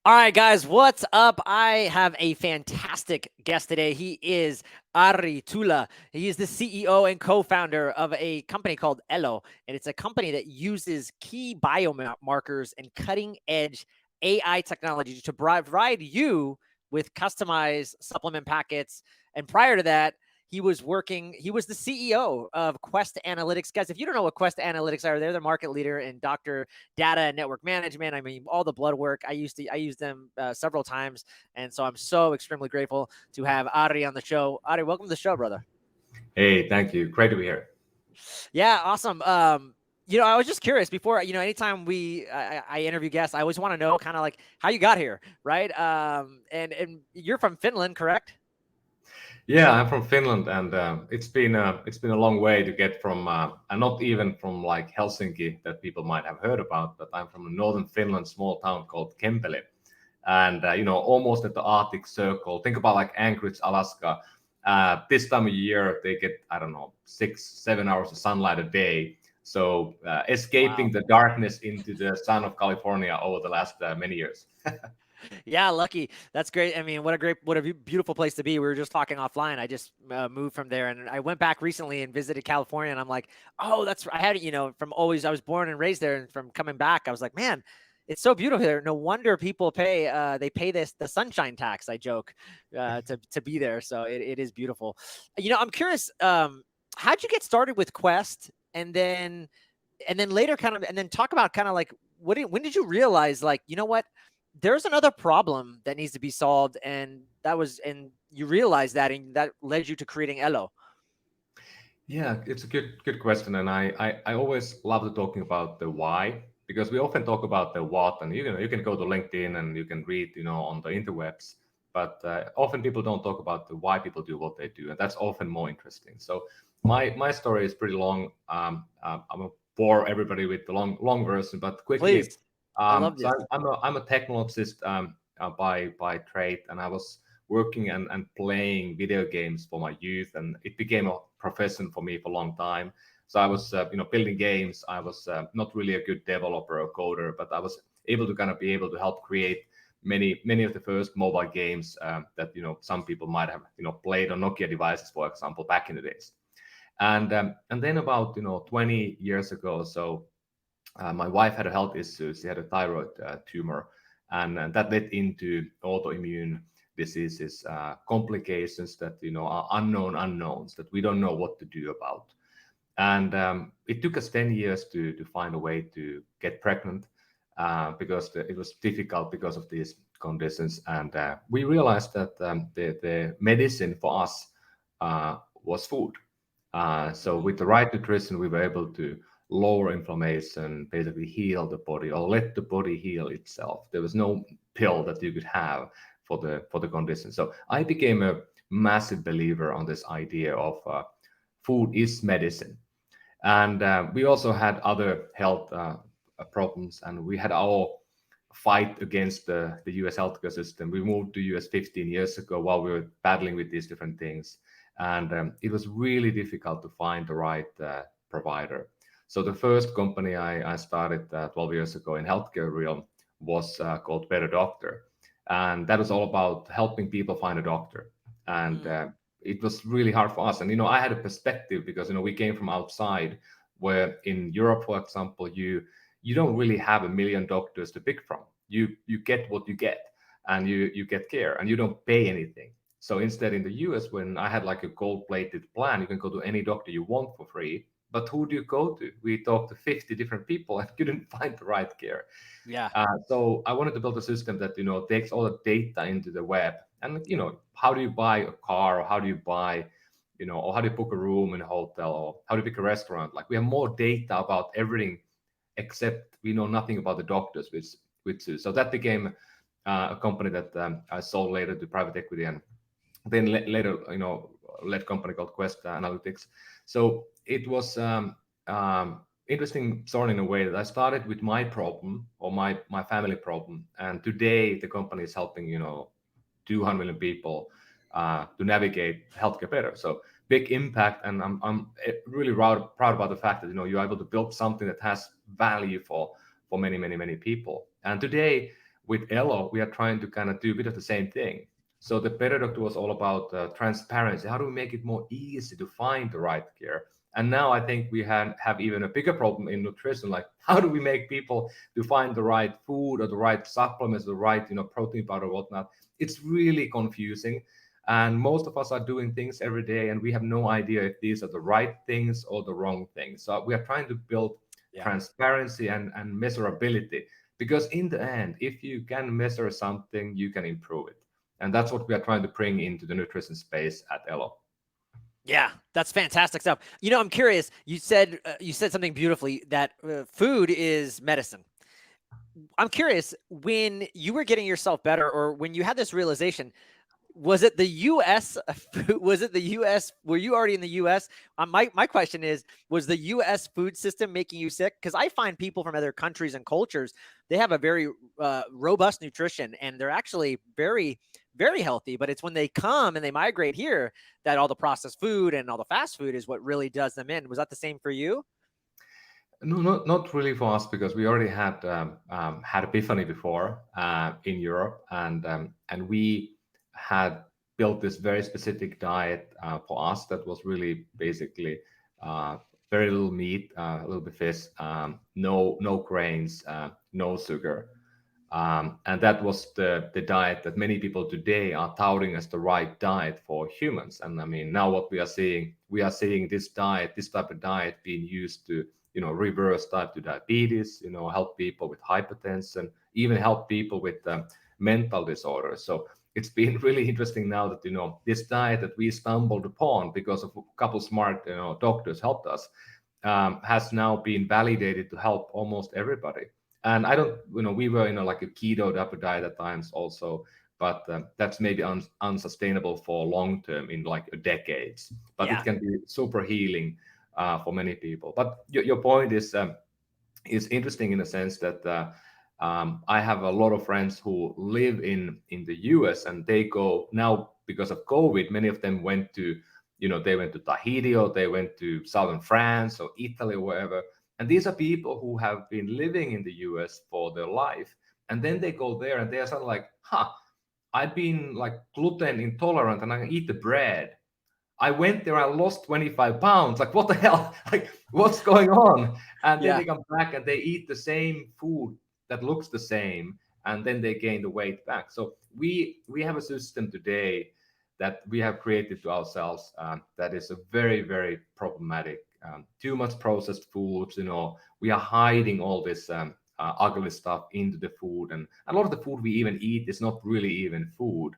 All right, guys, what's up? I have a fantastic guest today. He is Ari Tulla. He is the CEO and co-founder of a company called Elo, and it's a company that uses key biomarkers and cutting-edge AI technology to provide you with customized supplement packets. And prior to that, he was the CEO of Quest Analytics. Guys, if you don't know what Quest Analytics are, they're the market leader in doctor data and network management. I mean, all the blood work. I used them several times, and so I'm so extremely grateful to have Ari on the show. Ari, welcome to the show, brother. Hey, thank you. Great to be here. Yeah, awesome. I was just curious before, anytime I interview guests, I always want to know kind of like how you got here, right? And you're from Finland, correct? Yeah, I'm from Finland, and it's been a long way to get from, and not even from like Helsinki that people might have heard about, but I'm from northern Finland, small town called Kempele, and almost at the Arctic Circle. Think about like Anchorage, Alaska. This time of year, they get, I don't know, 6, 7 hours of sunlight a day. So escaping Wow. the darkness into the sun of California over the last many years. Yeah, lucky. That's great. I mean, what a beautiful place to be. We were just talking offline. I just moved from there, and I went back recently and visited California. And I'm like, oh, I had it. From always. I was born and raised there, and from coming back, I was like, man, it's so beautiful there. No wonder people pay. They pay the sunshine tax. I joke to be there. So it is beautiful. I'm curious. How'd you get started with Quest, and then later and then talk about kind of like when did you realize like what there's another problem that needs to be solved, and you realized that, and that led you to creating Elo. Yeah, it's a good question, and I always love talking about the why because we often talk about the what, and you can go to LinkedIn and you can read on the interwebs, but often people don't talk about the why people do what they do, and that's often more interesting. So my story is pretty long. I'm gonna bore everybody with the long version, but quickly. Please, I love So this. I'm a technologist by trade, and I was working and playing video games for my youth, and it became a profession for me for a long time. So I was, building games. I was not really a good developer or coder, but I was able to kind of be able to help create many of the first mobile games that some people might have played on Nokia devices, for example, back in the days. And then about 20 years ago, so my wife had a health issue. She had a thyroid tumor, and that led into autoimmune diseases, complications that are unknown unknowns that we don't know what to do about. And it took us 10 years to find a way to get pregnant because it was difficult because of these conditions. And we realized that the medicine for us was food. So with the right nutrition, we were able to lower inflammation, basically heal the body or let the body heal itself. There was no pill that you could have for the condition. So I became a massive believer on this idea of food is medicine. And we also had other health problems, and we had our fight against the US healthcare system. We moved to US 15 years ago while we were battling with these different things. And it was really difficult to find the right provider. So the first company I started 12 years ago in healthcare realm was called Better Doctor, and that was all about helping people find a doctor. And Mm. it was really hard for us. And I had a perspective because we came from outside, where in Europe, for example, you don't really have a million doctors to pick from. You get what you get, and you get care, and you don't pay anything. So instead, in the US, when I had like a gold-plated plan, you can go to any doctor you want for free. But who do you go to? We talked to 50 different people and couldn't find the right care. Yeah. So I wanted to build a system that takes all the data into the web, and how do you buy a car, or how do you buy, or how do you book a room in a hotel, or how do you pick a restaurant? Like we have more data about everything, except we know nothing about the doctors, which is so that became a company that I sold later to private equity, and then later led company called Quest Analytics. So it was interesting story in a way that I started with my problem or my family problem, and today the company is helping 200 million people to navigate healthcare better. So big impact, and I'm really proud about the fact that you're able to build something that has value for many people. And today with Elo, we are trying to kind of do a bit of the same thing. So the Better Doctor was all about transparency. How do we make it more easy to find the right care? And now I think we have even a bigger problem in nutrition. Like, how do we make people to find the right food or the right supplements, the right protein powder, or whatnot? It's really confusing. And most of us are doing things every day, and we have no idea if these are the right things or the wrong things. So we are trying to build Yeah. transparency and measurability, because in the end, if you can measure something, you can improve it. And that's what we are trying to bring into the nutrition space at Elo. Yeah, that's fantastic stuff. I'm curious. You said something beautifully that food is medicine. I'm curious, when you were getting yourself better, or when you had this realization, was it the U.S. Was it the U.S.? Were you already in the U.S.? My question is, was the U.S. food system making you sick? Because I find people from other countries and cultures, they have a very robust nutrition, and they're actually very, very healthy. But it's when they come and they migrate here that all the processed food and all the fast food is what really does them in. Was that the same for you? No, not really for us, because we already had Epiphany before in Europe, and we had built this very specific diet for us that was really basically uh, very little meat, a little bit fish, no grains, no sugar. And that was the diet that many people today are touting as the right diet for humans. And I mean, now what we are seeing this diet, this type of diet being used to, reverse type 2 diabetes, help people with hypertension, even help people with mental disorders. So it's been really interesting now that, this diet that we stumbled upon because of a couple smart, doctors helped us, has now been validated to help almost everybody. And I don't, we were like a keto type of diet at times also, but that's maybe unsustainable for long term, in like decades. But it Yeah. can be super healing for many people. But your point is interesting in the sense that I have a lot of friends who live in the US, and they go now because of COVID. Many of them went to, they went to Tahiti, or they went to southern France or Italy or wherever. And these are people who have been living in the US for their life, and then they go there and they are sort of like, huh, I've been like gluten intolerant and I can eat the bread. I went there, I lost 25 pounds. Like, what the hell? Like, what's going on? And then Yeah. they come back and they eat the same food that looks the same, and then they gain the weight back. So we have a system today that we have created to ourselves that is a very, very problematic. Too much processed foods, we are hiding all this ugly stuff into the food, and a lot of the food we even eat is not really even food.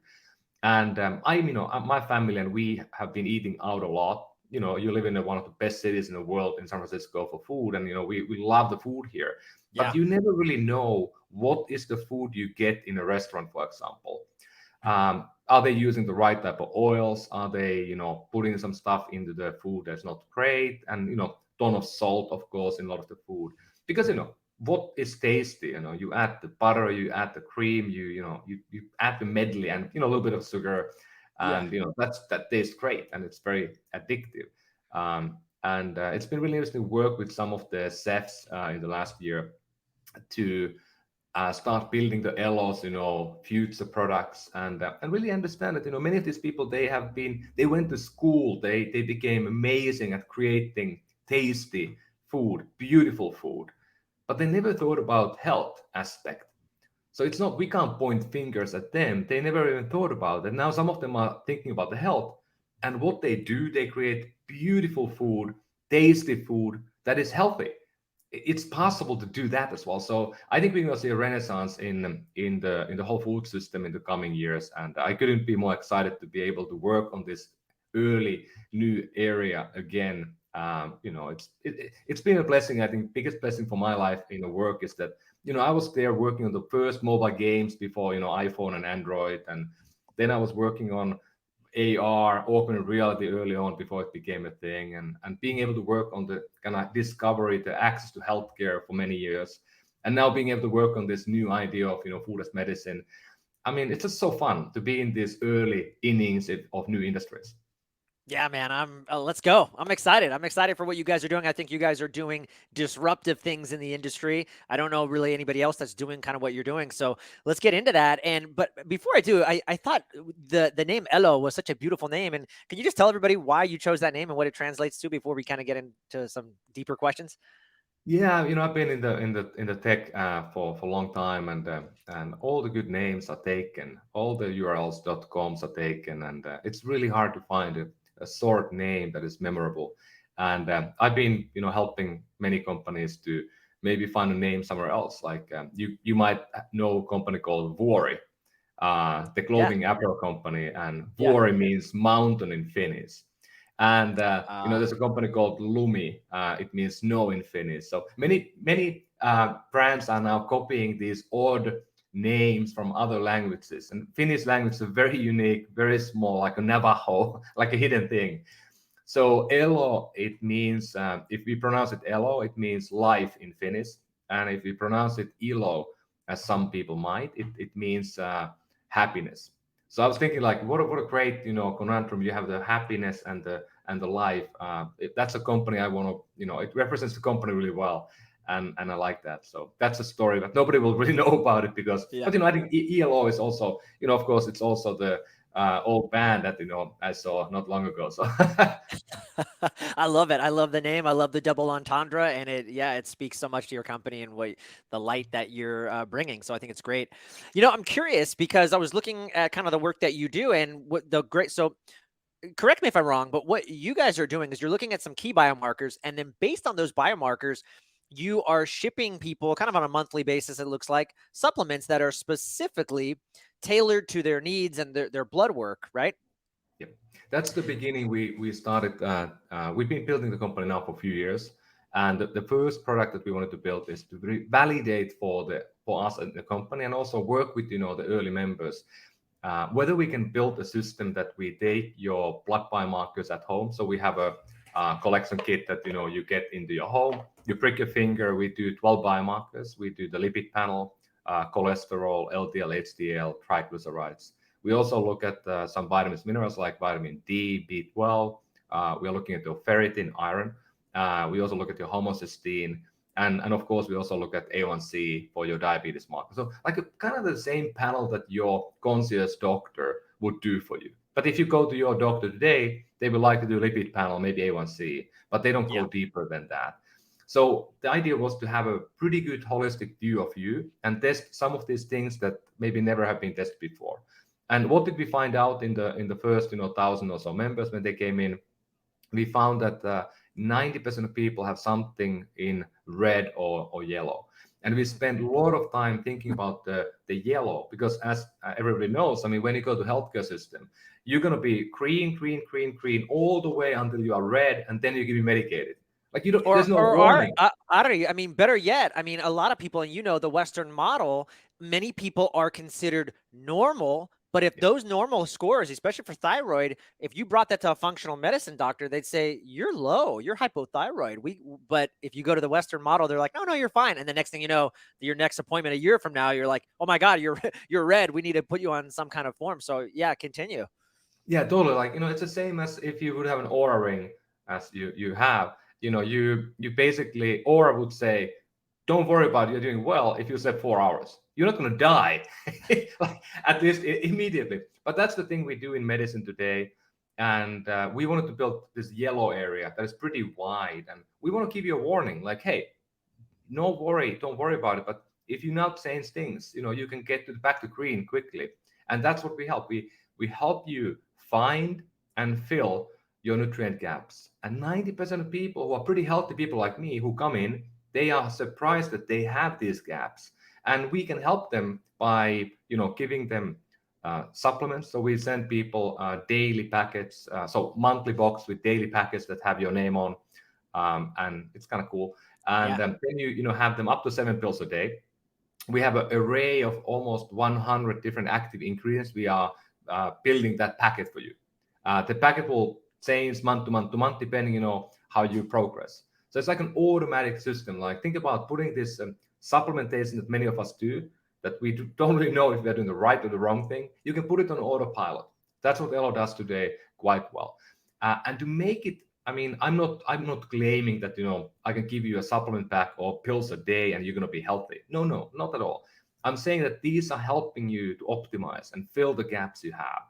And my family and we have been eating out a lot. You live in one of the best cities in the world, in San Francisco, for food, and we love the food here. But Yeah. you never really know what is the food you get in a restaurant, for example. Are they using the right type of oils? Are they, putting some stuff into the food that's not great? And, ton of salt, of course, in a lot of the food. Because, what is tasty? You add the butter, you add the cream, you add the medley, and, a little bit of sugar. Yeah. And, that tastes great, and it's very addictive. And it's been really interesting to work with some of the chefs in the last year to start building the Elos, future products, and really understand that many of these people, they went to school, they became amazing at creating tasty food, beautiful food, but they never thought about health aspect. So it's not, we can't point fingers at them. They never even thought about it. Now some of them are thinking about the health, and what they do, they create beautiful food, tasty food that is healthy. It's possible to do that as well. So I think we're going to see a renaissance in the whole food system in the coming years, and I couldn't be more excited to be able to work on this early new area again. It's been a blessing. I think biggest blessing for my life in the work is that I was there working on the first mobile games before iPhone and Android, and then I was working on AR, augmented reality early on before it became a thing, and being able to work on the kind of discovery, the access to healthcare for many years, and now being able to work on this new idea of food as medicine. I mean, it's just so fun to be in these early innings of new industries. Yeah, man, let's go. I'm excited. I'm excited for what you guys are doing. I think you guys are doing disruptive things in the industry. I don't know really anybody else that's doing kind of what you're doing. So let's get into that. And but before I do, I thought the name Elo was such a beautiful name. And can you just tell everybody why you chose that name and what it translates to before we kind of get into some deeper questions? Yeah, I've been in the tech for a long time, and all the good names are taken, all the URLs .coms are taken, and it's really hard to find a short name that is memorable. And I've been helping many companies to maybe find a name somewhere else. Like you might know a company called Vuori, the Yeah, clothing apparel company, and yeah. Vuori means mountain in Finnish. And Uh, there's a company called Lumi. It means snow in Finnish. So many brands are now copying these odd names from other languages. And Finnish language is very unique, very small, like a Navajo, like a hidden thing. So Elo, it means, if we pronounce it Elo, it means life in Finnish. And if we pronounce it Ilo, as some people might, it means happiness. So I was thinking, like, what a great, conundrum. You have the happiness and the life. That's a company I want to, it represents the company really well. And I like that. So that's a story, but nobody will really know about it because, yeah. but I think ELO is also, of course, it's also the old band that I saw not long ago. So I love it. I love the name. I love the double entendre, and it speaks so much to your company and what the light that you're bringing. So I think it's great. I'm curious because I was looking at kind of the work that you do and what the great. So correct me if I'm wrong, but what you guys are doing is you're looking at some key biomarkers, and then based on those biomarkers, you are shipping people kind of on a monthly basis. It looks like supplements that are specifically tailored to their needs and their blood work, right? yeah, that's the beginning. We started. We've been building the company now for a few years, and the first product that we wanted to build is to validate for us and the company, and also work with the early members, whether we can build a system that we take your blood biomarkers at home. So we have a collection kit that you get into your home. You prick your finger. We do 12 biomarkers. We do the lipid panel, cholesterol, LDL, HDL, triglycerides. We also look at some vitamins, minerals like vitamin D, B12. We are looking at your ferritin, iron. We also look at your homocysteine. And of course, we also look at A1C for your diabetes marker. So like kind of the same panel that your concierge doctor would do for you. But if you go to your doctor today, they will like to do lipid panel, maybe A1C, but they don't go Yeah. deeper than that. So the idea was to have a pretty good holistic view of you and test some of these things that maybe never have been tested before. And what did we find out in the first 1,000 or so members when they came in? We found that 90% of people have something in red or yellow. And we spent a lot of time thinking about the yellow because, as everybody knows, I mean, when you go to healthcare system, you're going to be green, green, green, green all the way until you are red, and then you can be medicated. Like you don't, Or there's no or are warning. I don't know, I mean, better yet, I mean, a lot of people, and the Western model, many people are considered normal, but if Yeah. those normal scores, especially for thyroid, if you brought that to a functional medicine doctor, they'd say, "You're low, you're hypothyroid." But if you go to the Western model, they're like, "No, no, you're fine." And the next thing you know, your next appointment a year from now, you're like, "Oh my God, you're you're red. We need to put you on some kind of form." So yeah, continue. Yeah, totally. Like, it's the same as if you would have an aura ring as you have. You basically aura would say, don't worry about it, you're doing well if you slept 4 hours. You're not gonna die. Like, at least immediately. But that's the thing we do in medicine today. And we wanted to build this yellow area that is pretty wide. And we want to give you a warning, like, hey, no worry, don't worry about it. But if you now change things, you can get back to green quickly. And that's what we help. We help you find and fill your nutrient gaps. And 90% of people who are pretty healthy people like me who come in, they are surprised that they have these gaps. And we can help them by, giving them supplements. So we send people daily packets, so monthly box with daily packets that have your name on, and it's kind of cool. And Yeah. then you have them up to 7 pills a day. We have an array of almost 100 different active ingredients. We are building that packet for you. The packet will change month to month to month depending, how you progress. So it's like an automatic system. Like think about putting this supplementation that many of us do, that we don't really know if we're doing the right or the wrong thing. You can put it on autopilot. That's what Elo does today quite well. And to make it, I mean, I'm not claiming that I can give you a supplement pack or pills a day and you're going to be healthy. No, no, not at all. I'm saying that these are helping you to optimize and fill the gaps you have.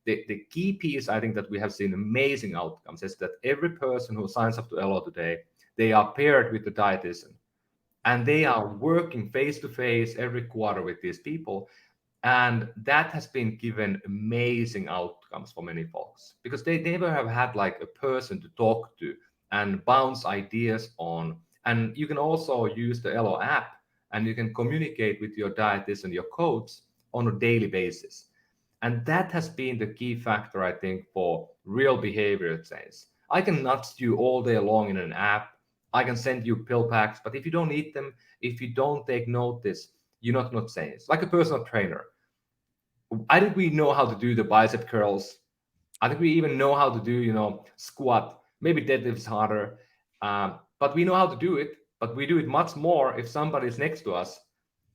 The key piece, I think, that we have seen amazing outcomes is that every person who signs up to LO today, they are paired with the dietitian, and they are working face to face every quarter with these people. And that has been given amazing outcomes for many folks because they never have had like a person to talk to and bounce ideas on. And you can also use the LO app and you can communicate with your dietitian, your coach on a daily basis. And that has been the key factor, I think, for real behavior change. I can nudge you all day long in an app. I can send you pill packs, but if you don't eat them, if you don't take notice, you're not going to change. Like a personal trainer, I think we know how to do the bicep curls. I think we even know how to do, squat. Maybe deadlift is harder, but we know how to do it. But we do it much more if somebody is next to us,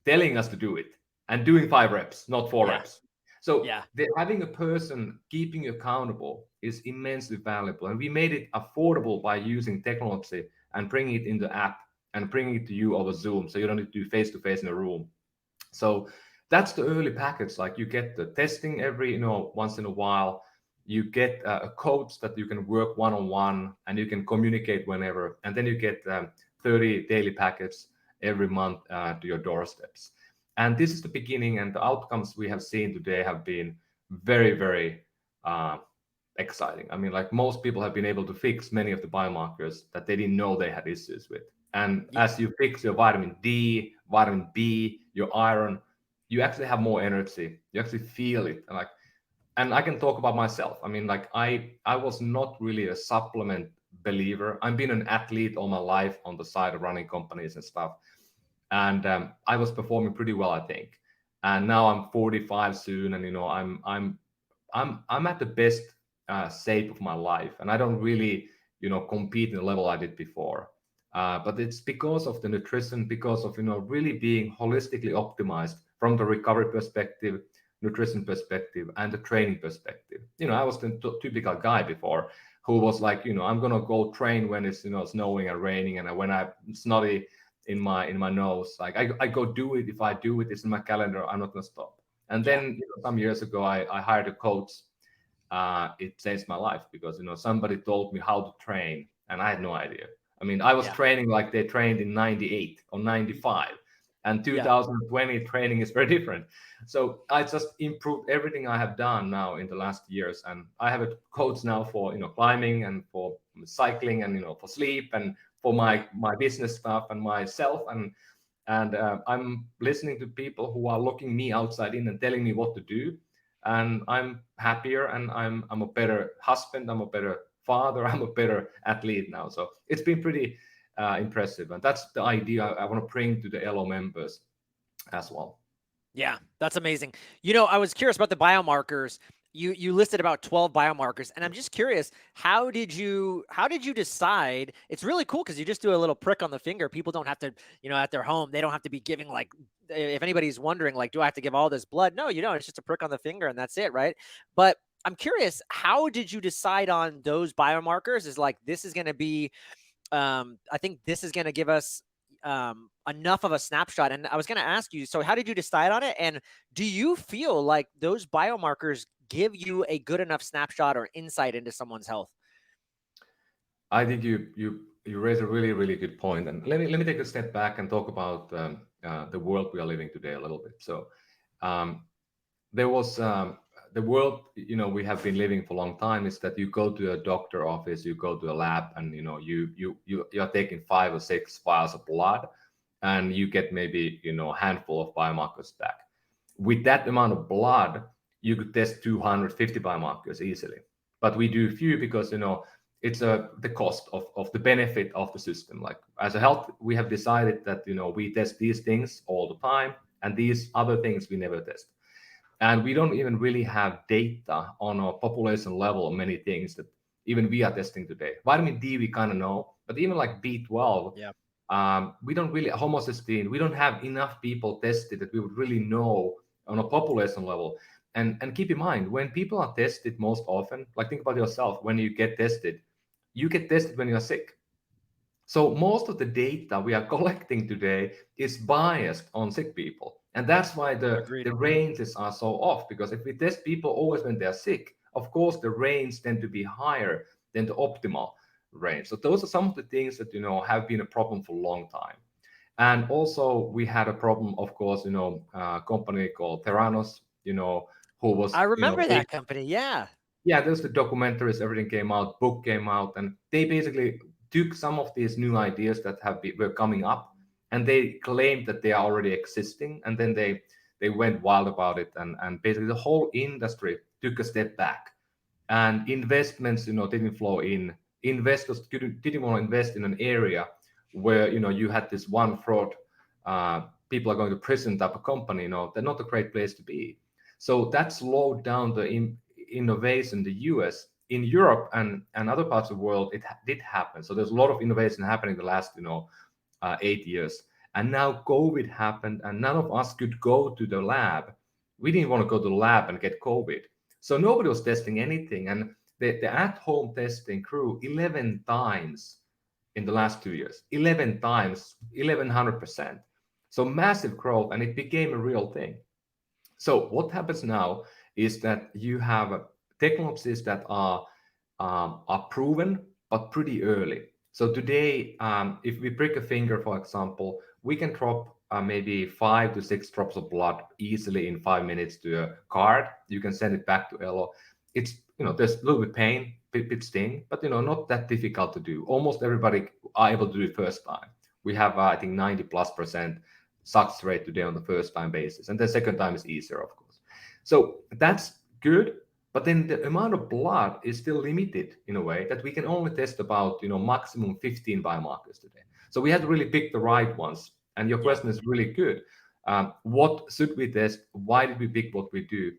telling us to do it and doing 5 reps, not four Yeah. reps. So Yeah. having a person keeping you accountable is immensely valuable, and we made it affordable by using technology and bringing it in the app and bringing it to you over Zoom, so you don't need to do face to face in a room. So that's the early package. Like you get the testing every, once in a while. You get a coach that you can work one-on-one and you can communicate whenever. And then you get 30 daily packets every month to your doorsteps. And this is the beginning, and the outcomes we have seen today have been very, very uh, exciting. I mean, like most people have been able to fix many of the biomarkers that they didn't know they had issues with. And Y- as you fix your vitamin D, vitamin B, your iron, you actually have more energy. You actually feel it. And I can talk about myself. I mean, like I was not really a supplement believer. I've been an athlete all my life on the side of running companies and stuff. And I was performing pretty well, I think. And now I'm 45 soon, and I'm at the best shape of my life, and I don't really compete in the level I did before. But it's because of the nutrition, because of really being holistically optimized from the recovery perspective, nutrition perspective, and the training perspective. I was the typical guy before who was like, I'm gonna go train when it's snowing and raining, and when I'm snotty in my nose. Like I go do it. If I do it, it's in my calendar. I'm not gonna stop. And Yeah. then some years ago, I hired a coach. It changed my life because somebody told me how to train, and I had no idea. I mean, I was Yeah. training like they trained in '98 or '95, and Yeah. 2020 training is very different. So I just improved everything I have done now in the last years, and I have a coach now for climbing and for cycling and for sleep and for my business stuff and myself, and I'm listening to people who are looking me outside in and telling me what to do, and I'm happier, and I'm a better husband, I'm a better father, I'm a better athlete now. So it's been pretty impressive, and that's the idea I want to bring to the LO members as well. Yeah, that's amazing. I was curious about the biomarkers. You listed about 12 biomarkers, and I'm just curious, how did you decide? It's really cool because you just do a little prick on the finger. People don't have to, at their home, they don't have to be giving like, if anybody's wondering, like, do I have to give all this blood? No, you don't. It's just a prick on the finger and that's it, right? But I'm curious, how did you decide on those biomarkers? Is like, this is going to be I think this is going to give us enough of a snapshot. And I was going to ask you, so how did you decide on it? And do you feel like those biomarkers give you a good enough snapshot or insight into someone's health? I think you raise a really, really good point, and let me take a step back and talk about the world we are living today a little bit. So um, there was the world we have been living for a long time is that you go to a doctor office, you go to a lab, and you're taking 5 or 6 vials of blood, and you get maybe a handful of biomarkers back. With that amount of blood, you could test 250 biomarkers easily, but we do few because it's the cost of the benefit of the system. Like as a health, we have decided that we test these things all the time, and these other things we never test. And we don't even really have data on a population level on many things that even we are testing today. Vitamin D we kind of know, but even like B12, Yeah. we don't really, homocysteine, we don't have enough people tested that we would really know on a population level. And keep in mind, when people are tested most often, like think about yourself, when you get tested when you're sick. So most of the data we are collecting today is biased on sick people. And that's why Agreed. the ranges are so off, because if we test people always when they're sick, of course the range tend to be higher than the optimal range. So those are some of the things that, have been a problem for a long time. And also we had a problem, of course, a company called Theranos, who was, I remember that company. Yeah. yeah, there's the documentaries, everything came out, book came out, and they basically took some of these new ideas that were coming up, and they claimed that they are already existing, and then they went wild about it, and basically the whole industry took a step back, and investments, didn't flow in. Investors didn't want to invest in an area where you had this one fraud, people are going to prison type of company. They're not a great place to be. So that slowed down the innovation in the US. In Europe and other parts of the world, it did happen. So there's a lot of innovation happening the last 8 years. And now COVID happened, and none of us could go to the lab. We didn't want to go to the lab and get COVID. So nobody was testing anything. And the at-home testing grew 11 times in the last 2 years. 11 times, 1100%. So massive growth, and it became a real thing. So what happens now is that you have technologies that are proven, but pretty early. So today, if we prick a finger, for example, we can drop maybe 5 to 6 drops of blood easily in 5 minutes to a card. You can send it back to Elo. It's, there's a little bit pain, bit sting, but not that difficult to do. Almost everybody are able to do it first time. We have I think 90+% success rate today on the first time basis, and the second time is easier, of course. So that's good. But then the amount of blood is still limited in a way that we can only test about, maximum 15 biomarkers today. So we had to really pick the right ones. And your question is really good. What should we test? Why did we pick what we do?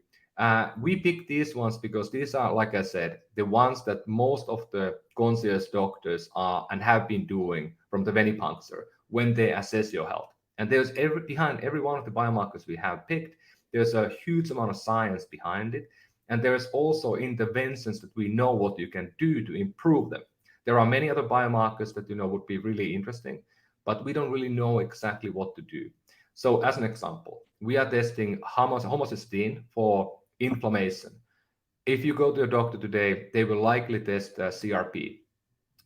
We picked these ones because these are, like I said, the ones that most of the concierge doctors are and have been doing from the venipuncture when they assess your health. And there's behind every one of the biomarkers we have picked, there's a huge amount of science behind it. And there's also interventions that we know what you can do to improve them. There are many other biomarkers that would be really interesting, but we don't really know exactly what to do. So as an example, we are testing homocysteine for inflammation. If you go to a doctor today, they will likely test CRP,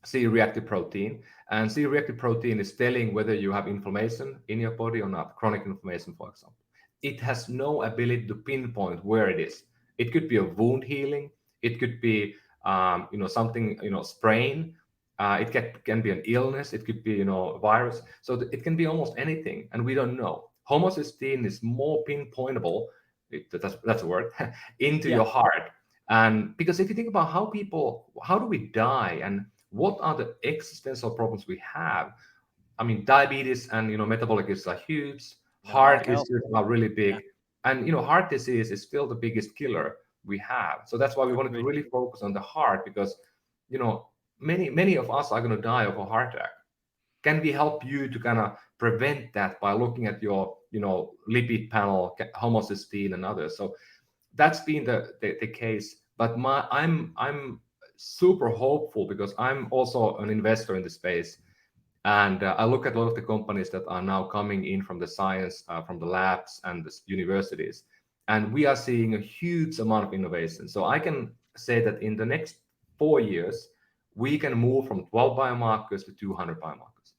C-reactive protein. And C-reactive protein is telling whether you have inflammation in your body or not, chronic inflammation, for example. It has no ability to pinpoint where it is. It could be a wound healing. It could be, something, sprain. It can be an illness. It could be, a virus. So it can be almost anything, and we don't know. Homocysteine is more pinpointable, that's a word, into your heart. And because if you think about how do we die, and what are the existential problems we have? I mean, diabetes and metabolic issues are huge. Heart issues are really big, and heart disease is still the biggest killer we have. So that's why we wanted to really focus on the heart, because many of us are going to die of a heart attack. Can we help you to kind of prevent that by looking at your lipid panel, homocysteine, and others? So that's been the case. But I'm super hopeful because I'm also an investor in the space. And I look at a lot of the companies that are now coming in from the science, from the labs and the universities, and we are seeing a huge amount of innovation. So I can say that in the next 4 years, we can move from 12 biomarkers to 200 biomarkers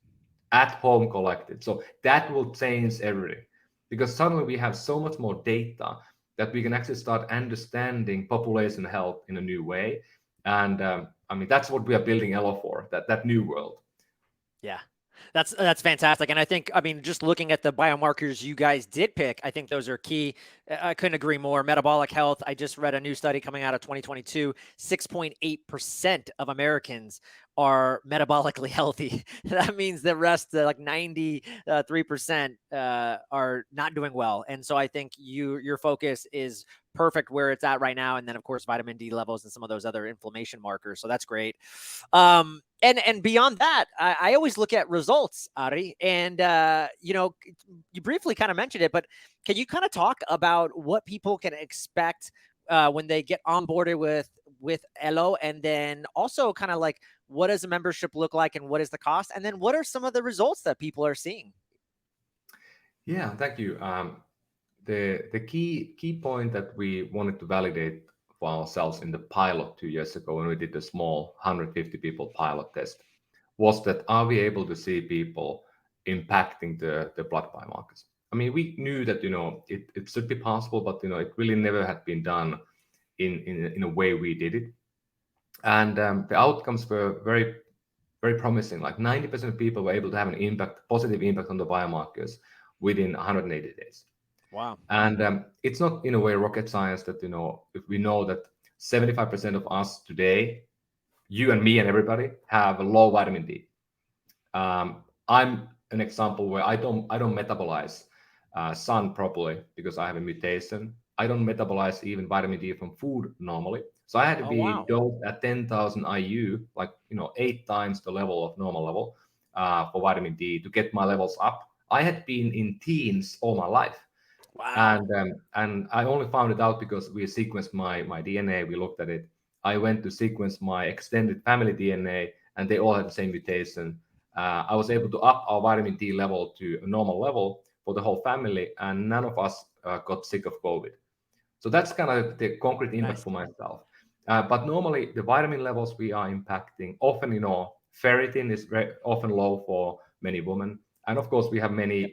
at home collected. So that will change everything, because suddenly we have so much more data that we can actually start understanding population health in a new way. And I mean, that's what we are building Elo for, that new world. Yeah, that's fantastic. And I think, I mean, just looking at the biomarkers you guys did pick, I think those are key. I couldn't agree more. Metabolic health. I just read a new study coming out of 2022. 6.8% of Americans are metabolically healthy. That means the rest, like 93%, are not doing well. And so I think your focus is perfect where it's at right now. And then of course, vitamin D levels and some of those other inflammation markers. So that's great. And beyond that, I always look at results, Ari. And you briefly kind of mentioned it, but can you kind of talk about what people can expect when they get onboarded with Elo, and then also kind of like what does a membership look like and what is the cost, and then what are some of the results that people are seeing? Yeah, thank you. The key point that we wanted to validate for ourselves in the pilot 2 years ago when we did the small 150 people pilot test was that are we able to see people impacting the blood biomarkers? I mean, we knew that it should be possible, but it really never had been done in a way we did it, and the outcomes were very promising. Like 90% of people were able to have an impact, positive impact on the biomarkers within 180 days. Wow. And it's not in a way rocket science that if we know that 75% of us today, you and me and everybody, have a low vitamin D. I'm an example where I don't metabolize sun properly because I have a mutation. I don't metabolize even vitamin D from food normally. So I had to Oh, be wow. dosed at 10,000 IU, like 8 times the level of normal level for vitamin D to get my levels up. I had been in teens all my life, Wow. and I only found it out because we sequenced my DNA. We looked at it. I went to sequence my extended family DNA, and they all had the same mutation. I was able to up our vitamin D level to a normal level for the whole family, and none of us got sick of COVID. So that's kind of the concrete impact Nice. for myself. But normally, the vitamin levels we are impacting, often, ferritin is very often low for many women. And of course, we have many,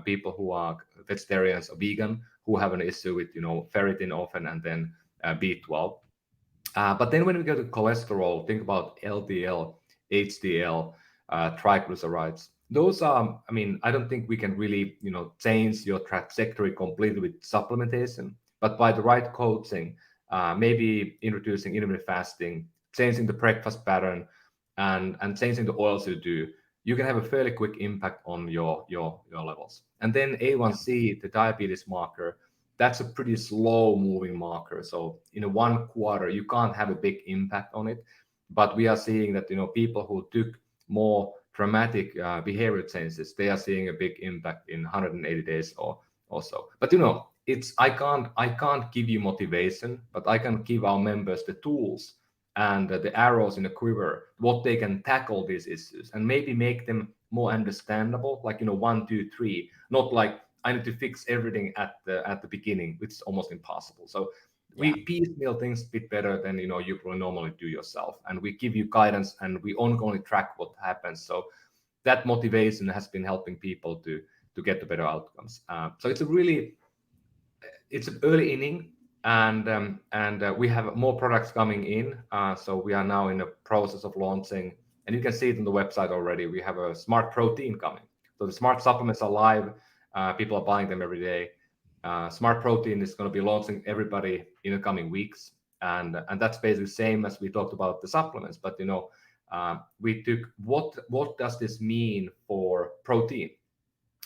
people who are vegetarians or vegan who have an issue with, ferritin often, and then B12. But then when we go to cholesterol, think about LDL, HDL, triglycerides. Those are, I mean, I don't think we can really, change your trajectory completely with supplementation, but by the right coaching, maybe introducing intermittent fasting, changing the breakfast pattern, and changing the oils you do, you can have a fairly quick impact on your levels. And then A1C, the diabetes marker, that's a pretty slow moving marker. So in a 1 quarter, you can't have a big impact on it. But we are seeing that people who took more dramatic behavior changes, they are seeing a big impact in 180 days or so. But it's I can't give you motivation, but I can give our members the tools and the arrows in the quiver, what they can tackle these issues and maybe make them more understandable, like 1, 2, 3, not like I need to fix everything at the beginning, which is almost impossible. So Yeah. we piecemeal things a bit better than you will normally do yourself, and we give you guidance and we ongoing track what happens. So that motivation has been helping people to get the better outcomes. So it's an early inning, and we have more products coming in. So we are now in the process of launching, and you can see it on the website already. We have a smart protein coming. So the smart supplements are live. People are buying them every day. Smart protein is going to be launching everybody in the coming weeks, and that's basically the same as we talked about the supplements. But we took what does this mean for protein?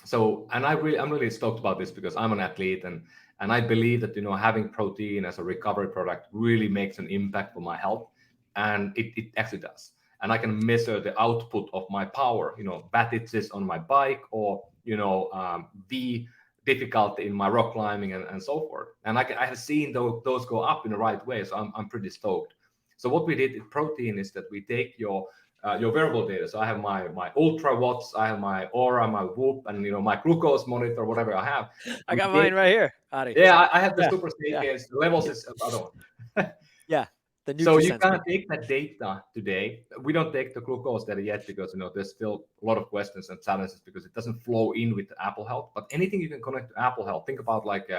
So, and I'm really stoked about this because I'm an athlete, and I believe that having protein as a recovery product really makes an impact for my health, and it actually does. And I can measure the output of my power, wattages on my bike, or the difficulty in my rock climbing and so forth. And I have seen those go up in the right way, so I'm pretty stoked. So what we did with protein is that we take your wearable data. So I have my Ultra watch, I have my Aura, my Whoop, and my glucose monitor, whatever I have. I And got we take, mine right here, Adi. yeah, I have the Yeah. Super Yeah. Satians. The levels Yeah. is other one. Yeah. The So you NutriSense. can't take that data today. We don't take the glucose data yet because there's still a lot of questions and challenges because it doesn't flow in with Apple Health. But anything you can connect to Apple Health, think about like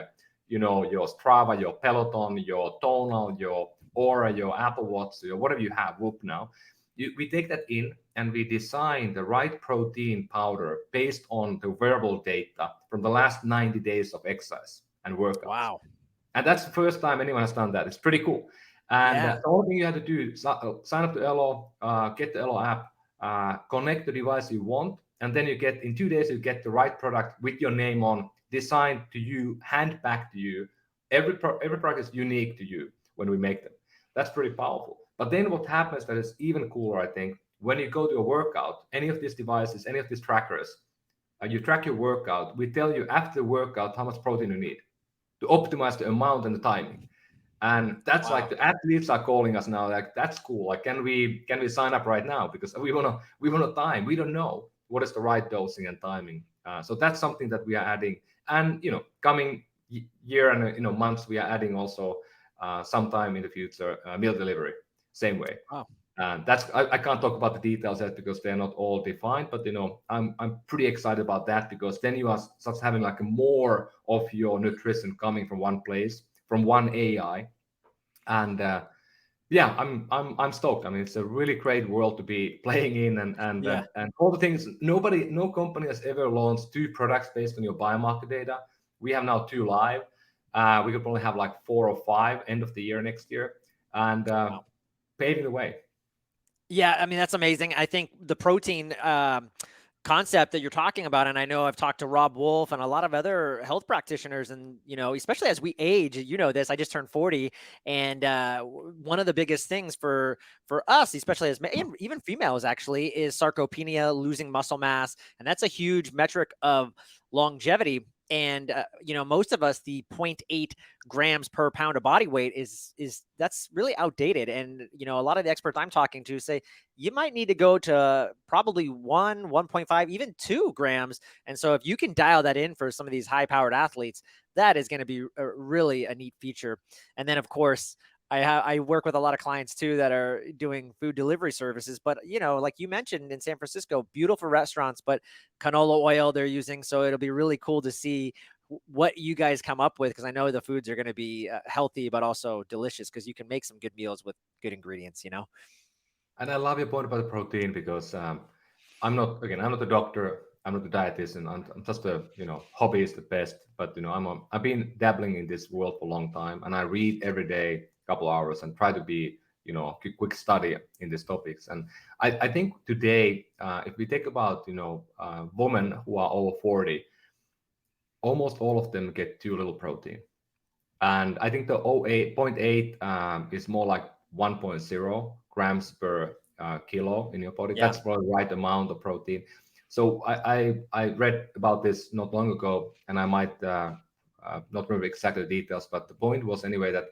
your Strava, your Peloton, your Tonal, your Aura, your Apple Watch, your whatever you have, Whoop now. We take that in and we design the right protein powder based on the wearable data from the last 90 days of exercise and workouts. Wow. And that's the first time anyone has done that. It's pretty cool. And Yeah. the only thing you have to do is sign up to Elo, get the Elo app, connect the device you want, and then you get, in 2 days, you get the right product with your name on, designed to you, hand back to you. Every product is unique to you when we make them. That's pretty powerful. But then what happens that is even cooler, I think, when you go to a workout, any of these devices, any of these trackers, you track your workout, we tell you after the workout how much protein you need to optimize the amount and the timing. And that's like Wow. the athletes are calling us now, like, that's cool, like, can we sign up right now, because we want to time, we don't know what is the right dosing and timing. So that's something that we are adding. And coming year and months, we are adding also sometime in the future meal delivery, same way. Wow. And I can't talk about the details yet because they're not all defined, but I'm pretty excited about that, because then you are such having like more of your nutrition coming from one place, from one AI. And yeah, I'm stoked. I mean, it's a really great world to be playing in, Yeah. and all the things. No company has ever launched 2 products based on your biomarker data. We have now 2 live. We could probably have like 4 or 5 end of the year next year, and Wow. paving the way. Yeah, I mean, that's amazing. I think the protein concept that you're talking about, and I know I've talked to Rob Wolf and a lot of other health practitioners, and especially as we age, this. I just turned 40, and one of the biggest things for us, especially as even females, actually, is sarcopenia, losing muscle mass, and that's a huge metric of longevity. And most of us, the 0.8 grams per pound of body weight is that's really outdated. And a lot of the experts I'm talking to say you might need to go to probably 1.5, even 2 grams. And so if you can dial that in for some of these high powered athletes, that is going to be really a neat feature. And then, of course, I work with a lot of clients too that are doing food delivery services, but like you mentioned in San Francisco, beautiful restaurants, but canola oil they're using. So it'll be really cool to see what you guys come up with, because I know the foods are going to be healthy, but also delicious, because you can make some good meals with good ingredients. And I love your point about the protein, because I'm not a doctor, I'm not a dietitian, I'm just a hobbyist at best. But I've been dabbling in this world for a long time, and I read every day a couple hours and try to be quick study in these topics. And I think today, if we take about women who are over 40, almost all of them get too little protein. And I think the 0.8 is more like 1.0 grams per kilo in your body. Yeah. That's probably the right amount of protein. So I read about this not long ago, and I might not remember exactly the details, but the point was anyway that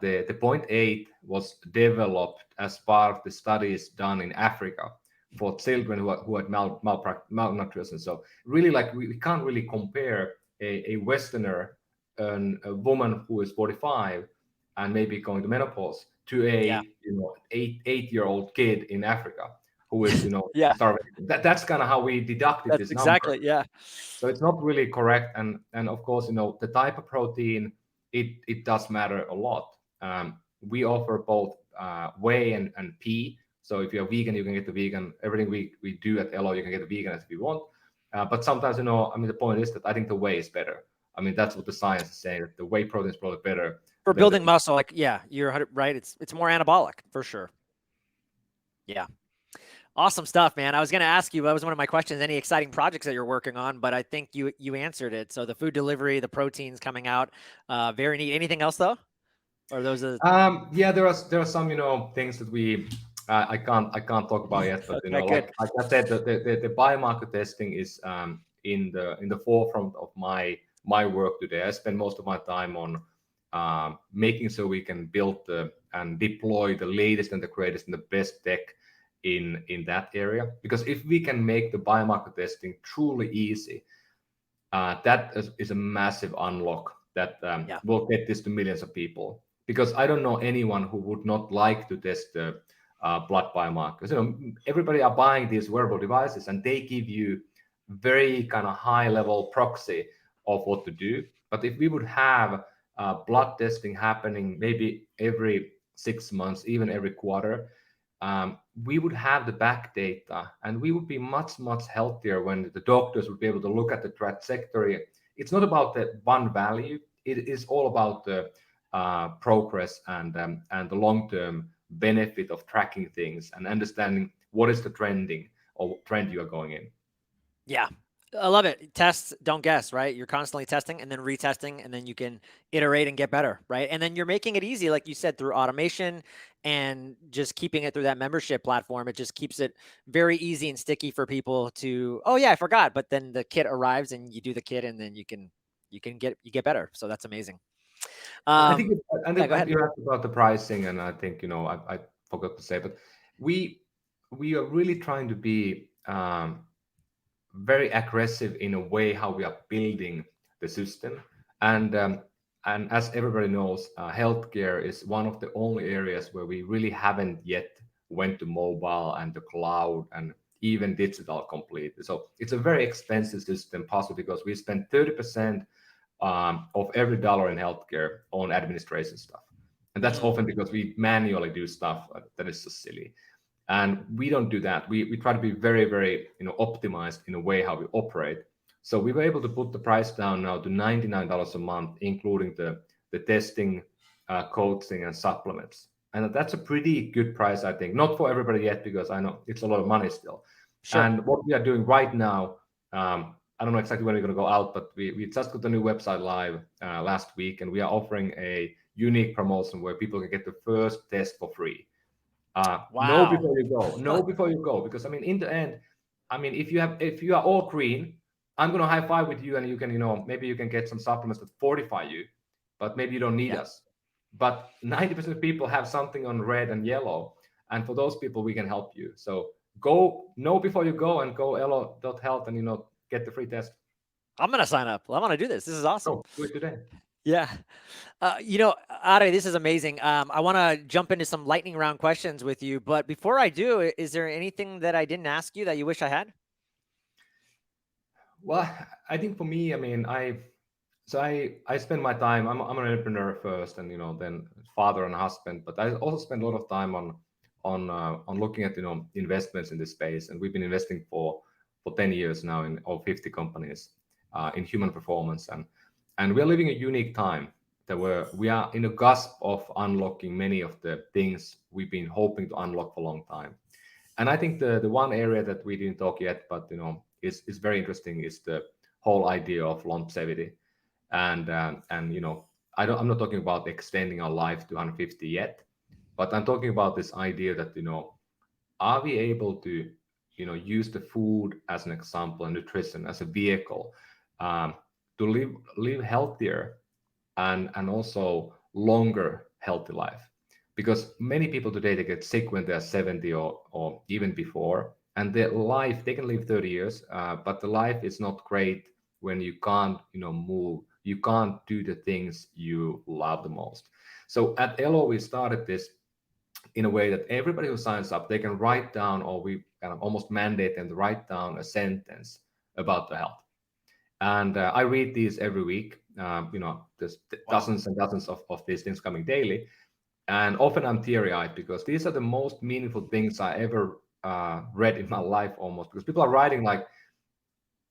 the 0.8 was developed as part of the studies done in Africa for children who had malnutrition. So really, like, we can't really compare a Westerner, a woman who is 45 and maybe going to menopause, to Yeah. a 8-year-old kid in Africa who is Yeah. starving. That's kind of how we deducted That's this number. exactly. Yeah. So it's not really correct. And of course, the type of protein, it does matter a lot. We offer both whey and pea. So if you're vegan, you can get the vegan. Everything we do at Elo, you can get the vegan if you want. But sometimes, I mean, the point is that I think the whey is better. I mean, that's what the science is saying, that the whey protein is probably better For than the building muscle, like, yeah, you're right. It's more anabolic for sure. Yeah. Awesome stuff, man. I was going to ask you, that was one of my questions, any exciting projects that you're working on, but I think you answered it. So the food delivery, the proteins coming out, very neat. Anything else though? Or those are Yeah, there are some things that we I can't talk about yet, but okay, good. like I said, the biomarker testing is in the forefront of my work today. I spend most of my time on making so we can build and deploy the latest and the greatest and the best tech in that area. Because if we can make the biomarker testing truly easy, that is a massive unlock that Yeah. will get this to millions of people. Because I don't know anyone who would not like to test the blood biomarkers. Everybody are buying these wearable devices, and they give you very kind of high level proxy of what to do. But if we would have blood testing happening maybe every 6 months, even every quarter, we would have the back data, and we would be much, much healthier when the doctors would be able to look at the trajectory. It's not about the one value. It is all about the progress and the long-term benefit of tracking things and understanding what is the trending or trend you are going in. Yeah. I love it. Test, don't guess, right? You're constantly testing and then retesting, and then you can iterate and get better, right? And then you're making it easy, like you said, through automation and just keeping it through that membership platform. It just keeps it very easy and sticky for people to, oh yeah, I forgot. But then the kit arrives and you do the kit and then you get better. So that's amazing. I think, and Yeah, go ahead. you asked about the pricing, and I think I forgot to say, but we we are really trying to be very aggressive in a way how we are building the system, and as everybody knows, healthcare is one of the only areas where we really haven't yet went to mobile and the cloud and even digital completely. So it's a very expensive system, possibly because we spend 30% of every dollar in healthcare on administration stuff. And that's often because we manually do stuff that is so silly. And we don't do that. We try to be very, very optimized in a way how we operate. So we were able to put the price down now to $99 a month, including the testing, coaching, and supplements. And that's a pretty good price, I think. Not for everybody yet, because I know it's a lot of money still. Sure. And what we are doing right now, I don't know exactly when we're going to go out, but we just got the new website live last week, and we are offering a unique promotion where people can get the first test for free. Know Wow. before you go. Know before you go, because I mean, in the end, I mean, if you are all green, I'm gonna high five with you, and you can maybe you can get some supplements that fortify you, but maybe you don't need Yeah. us. But 90% of people have something on red and yellow, and for those people, we can help you. So go know before you go, and go elo.health and get the free test. I'm going to sign up. I want to do this. This is awesome. Go do it today. Yeah. Ari, this is amazing. I want to jump into some lightning round questions with you, but before I do, is there anything that I didn't ask you that you wish I had? Well, I think for me, I mean, I spend my time. I'm an entrepreneur first, and then father and husband. But I also spend a lot of time on looking at investments in this space, and we've been investing for 10 years now in over 50 companies in human performance, and we're living a unique time that we are in a cusp of unlocking many of the things we've been hoping to unlock for a long time. And I think the one area that we didn't talk yet, but is very interesting, is the whole idea of longevity. And I'm not talking about extending our life to 150 yet, but I'm talking about this idea that are we able to use the food as an example and nutrition as a vehicle to live healthier and also longer healthy life, because many people today, they get sick when they're 70 or even before, and their life, they can live 30 years, but the life is not great when you can't move, you can't do the things you love the most. So at Elo, we started this in a way that everybody who signs up, they can write down, or we kind of almost mandate them to write down a sentence about the health. And I read these every week. There's dozens and dozens of these things coming daily. And often I'm teary-eyed, because these are the most meaningful things I ever read in my life, almost. Because people are writing like,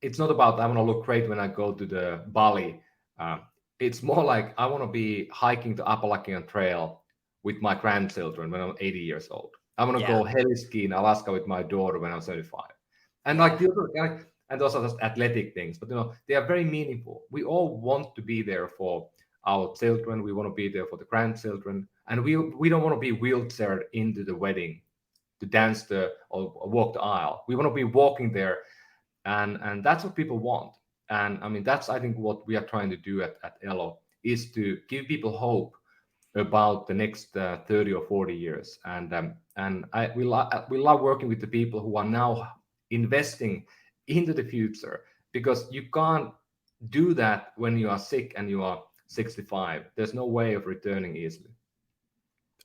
it's not about I want to look great when I go to the Bali. It's more like I want to be hiking the Appalachian Trail with my grandchildren when I'm 80 years old. I want to Yeah. go heli ski in Alaska with my daughter when I'm 75. And Yeah. and those are just athletic things, but they are very meaningful. We all want to be there for our children. We want to be there for the grandchildren, and we don't want to be wheelchaired into the wedding to dance or walk the aisle. We want to be walking there, and that's what people want. And I mean, that's, I think, what we are trying to do at Elo, is to give people hope about the next 30 or 40 years. And we love working with the people who are now investing into the future, because you can't do that when you are sick and you are 65. There's no way of returning easily.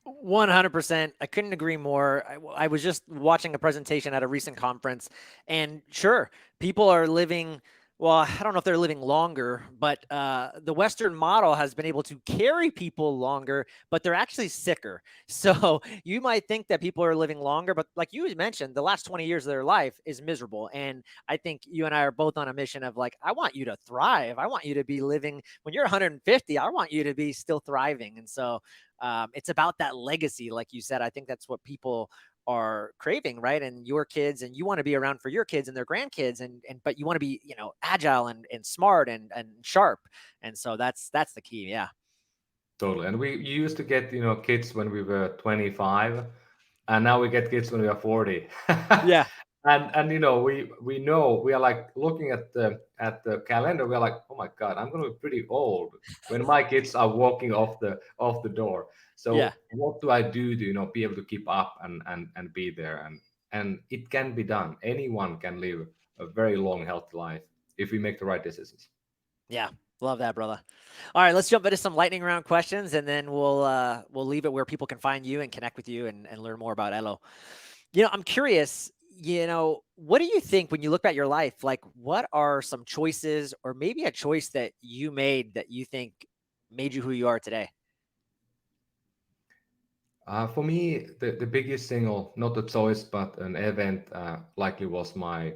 100%. I couldn't agree more. I was just watching a presentation at a recent conference, and sure, people are living Well, I don't know if they're living longer, but the Western model has been able to carry people longer, but they're actually sicker. So you might think that people are living longer, but like you mentioned, the last 20 years of their life is miserable. And I think you and I are both on a mission of like, I want you to thrive. I want you to be living when you're 150. I want you to be still thriving. And so it's about that legacy, like you said. I think that's what people are craving, right? And your kids, and you want to be around for your kids and their grandkids, and but you want to be, agile and smart and sharp. And so that's the key. Yeah. Totally. And we used to get, kids when we were 25, and now we get kids when we are 40. Yeah. And we know, we are like looking at the calendar, we're like, oh my God, I'm gonna be pretty old when my kids are walking off the door. Yeah. So what do I do to, be able to keep up and be there? And it can be done. Anyone can live a very long, healthy life if we make the right decisions. Yeah. Love that, brother. All right, let's jump into some lightning round questions, and then we'll leave it where people can find you and connect with you and learn more about Elo. I'm curious, what do you think when you look at your life? Like, what are some choices, or maybe a choice that you made that you think made you who you are today? For me, the biggest single, not a choice, but an event, likely was my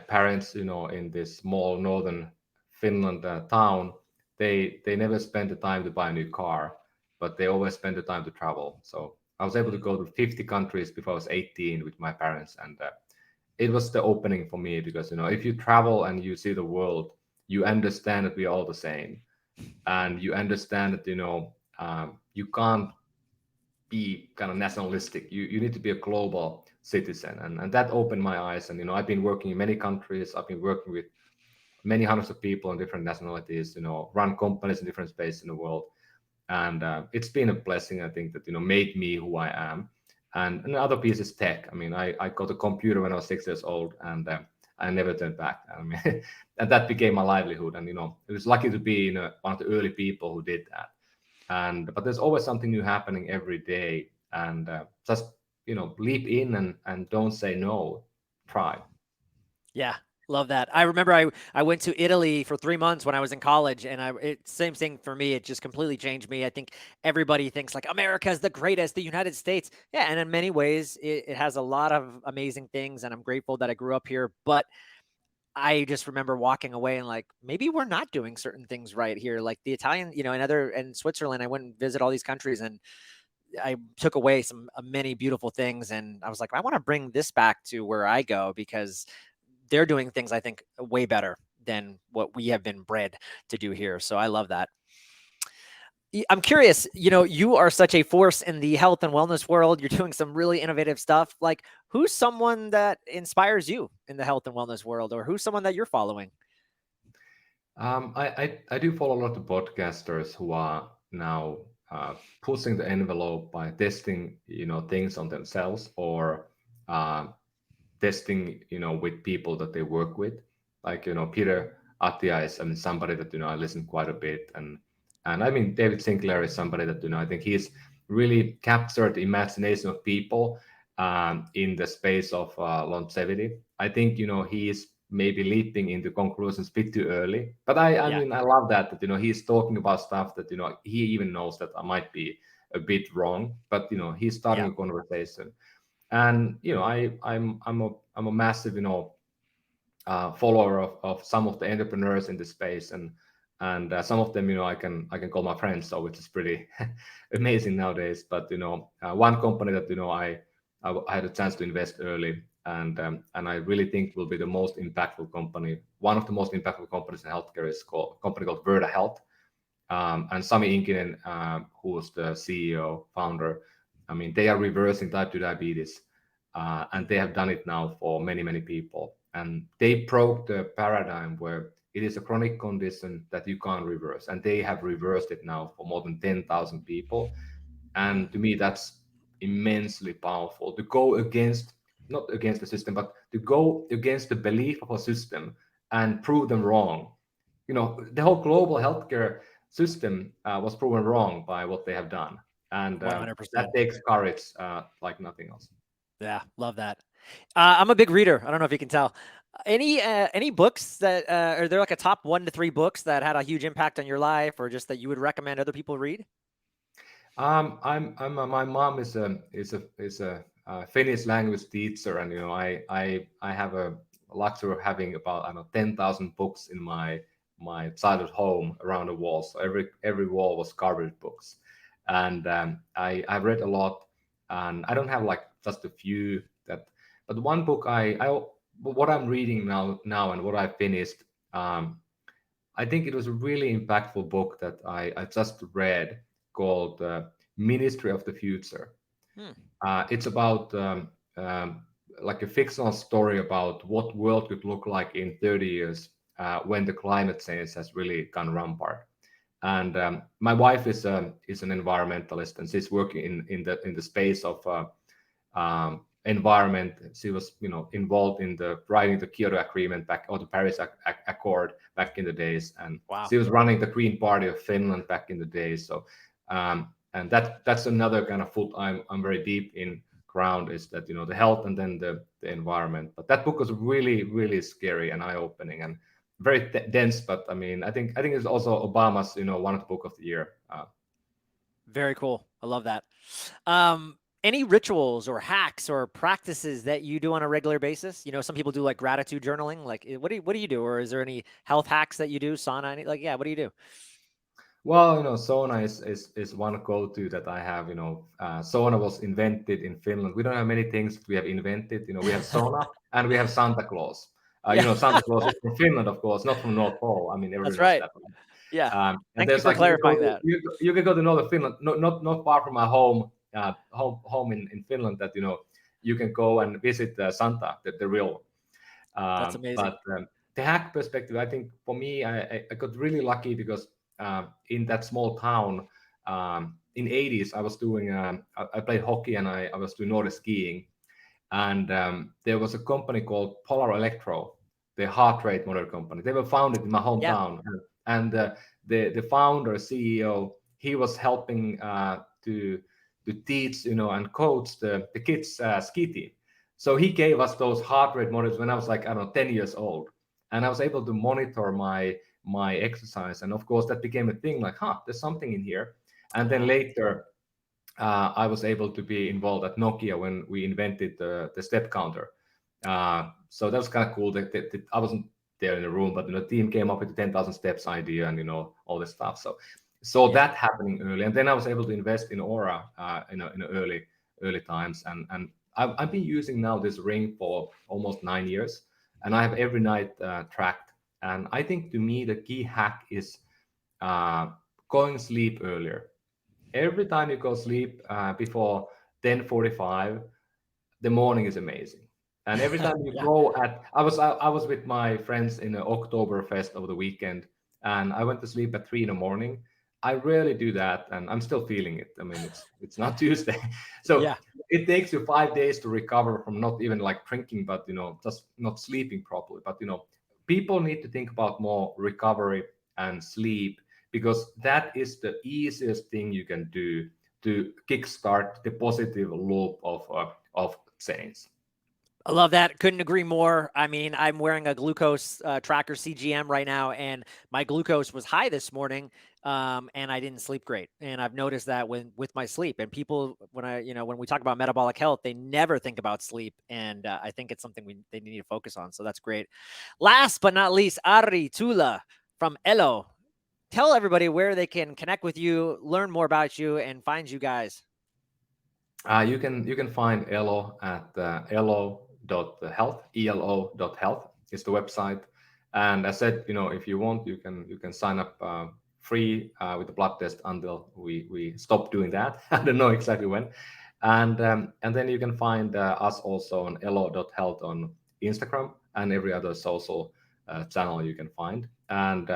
parents. In this small northern Finland town, they never spent the time to buy a new car, but they always spent the time to travel. So I was able to Mm, go to 50 countries before I was 18 with my parents, and it was the opening for me because if you travel and you see the world, you understand that we are all the same, and you understand that you can't be kind of nationalistic. You need to be a global citizen, and that opened my eyes. And I've been working in many countries. I've been working with many hundreds of people in different nationalities. Run companies in different spaces in the world, and it's been a blessing. I think that made me who I am. And another piece is tech. I mean, I got a computer when I was 6 years old, and I never turned back. I mean, and that became my livelihood. And it was lucky to be one of the early people who did that. And but there's always something new happening every day, and just leap in and don't say no. Try. yeah, love that. I remember I went to Italy for 3 months when I was in college, and same thing for me. It just completely changed me. I think everybody thinks like America is the greatest, the United States. Yeah, and in many ways, it has a lot of amazing things, and I'm grateful that I grew up here. But I just remember walking away and like, maybe we're not doing certain things right here. Like the Italian, and Switzerland, I went and visit all these countries, and I took away some many beautiful things. And I was like, I want to bring this back to where I go, because they're doing things I think way better than what we have been bred to do here. So I love that. I'm curious, you are such a force in the health and wellness world. You're doing some really innovative stuff. Like, who's someone that inspires you in the health and wellness world, or who's someone that you're following? I do follow a lot of podcasters who are now pushing the envelope by testing things on themselves, or uh, testing with people that they work with. Like Peter Attia is, I mean, somebody that I listen quite a bit. And I mean, David Sinclair is somebody that I think he's really captured the imagination of people in the space of longevity. I think he is maybe leaping into conclusions a bit too early, but I Yeah. mean, I love that he's talking about stuff that he even knows that I might be a bit wrong, but he's starting Yeah. a conversation. And I'm a massive follower of some of the entrepreneurs in the space, and some of them I can call my friends, so which is pretty amazing nowadays. But one company that I had a chance to invest early, and I really think will be the most impactful company. One of the most impactful companies in healthcare is called a company called Verda Health. And Sami Inkinen, who's the CEO, founder, I mean, they are reversing type 2 diabetes, and they have done it now for many, many people. And they broke the paradigm where it is a chronic condition that you can't reverse. And they have reversed it now for more than 10,000 people. Mm. And to me, that's immensely powerful to go against, not against the system, but to go against the belief of a system and prove them wrong. The whole global healthcare system was proven wrong by what they have done, and that 100%. takes courage like nothing else. Yeah, love that. I'm a big reader. I don't know if you can tell. Any books that are there like a top 1 to 3 books that had a huge impact on your life, or just that you would recommend other people read? My mom is a Finnish language teacher, and I have a luxury of having about, I don't know, 10,000 books in my childhood home around the wall. So every wall was covered with books, and I've read a lot, and I don't have like just a few that, but one book what I'm reading now and what I finished. I think it was a really impactful book that I just read called Ministry of the Future. Hmm. It's about like a fictional story about what world could look like in 30 years when the climate change has really gone rampart. And my wife is an environmentalist, and she's working in the space of environment. She was, involved in the writing the Kyoto Agreement back, or the Paris Accord back in the days, and Wow. she was running the Green Party of Finland back in the days. So, and that's another kind of foot I'm very deep in ground, is that the health and then the environment. But that book was really really scary and eye opening and very dense. But I mean, I think it's also Obama's one of the book of the year. Very cool. I love that. Any rituals or hacks or practices that you do on a regular basis? Some people do like gratitude journaling. Like, what do you do? Or is there any health hacks that you do? Sauna? Like, yeah, what do you do? Well, sauna is one go-to that I have. Sauna was invented in Finland. We don't have many things we have invented. We have sauna and we have Santa Claus. Yeah, Santa Claus is from Finland, of course, not from North Pole. I mean, everybody that's knows right. that, right? Yeah. And Thank you there's for like clarifying that. you can go to northern Finland, not far from my home in Finland. That you can go and visit Santa, the real. That's amazing. But the hack perspective, I think for me, I got really lucky because in that small town in '80s, I was doing I played hockey and I was doing Nordic skiing, and there was a company called Polar Electro, the heart rate monitor company. They were founded in my Yeah. hometown, and the founder CEO, he was helping to teach and coach the kids ski team. So he gave us those heart rate monitors when I was like, I don't know, 10 years old, and I was able to monitor my exercise, and of course that became a thing. Like, there's something in here. And then later I was able to be involved at Nokia when we invented the step counter. So that was kind of cool. That I wasn't there in the room, but the team came up with the 10,000 steps idea and all this stuff. So Yeah. that happening early, and then I was able to invest in Aura in early times, and I've been using now this ring for almost 9 years, and I have every night tracked. And I think to me the key hack is going sleep earlier. Every time you go sleep before 10:45, the morning is amazing. And every time you Yeah. go I was with my friends in the Oktoberfest over the weekend, and I went to sleep at 3 in the morning. I rarely do that, and I'm still feeling it. I mean, it's not Tuesday. So Yeah. it takes you 5 days to recover from not even like drinking, but just not sleeping properly. But people need to think about more recovery and sleep, because that is the easiest thing you can do to kickstart the positive loop of change. I love that. Couldn't agree more. I mean, I'm wearing a glucose tracker CGM right now, and my glucose was high this morning, and I didn't sleep great. And I've noticed that with my sleep. And people, when we talk about metabolic health, they never think about sleep, and I think it's something they need to focus on. So that's great. Last but not least, Ari Tulla from Elo. Tell everybody where they can connect with you, learn more about you, and find you guys. You can find Elo at elo.health. elo.health is the website. And as said, if you want, you can sign up free with the blood test until we stop doing that. I don't know exactly when. And then you can find us also on elo.health on Instagram and every other social channel you can find. And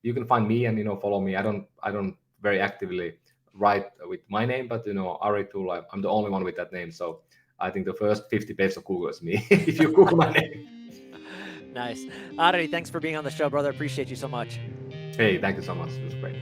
you can find me and follow me. I don't very actively write with my name, but Ari Tulla, I'm the only one with that name. So I think the first 50 pages of Google is me if you Google my name. Nice. Ari, thanks for being on the show, brother. Appreciate you so much. Hey, thank you so much. It was great.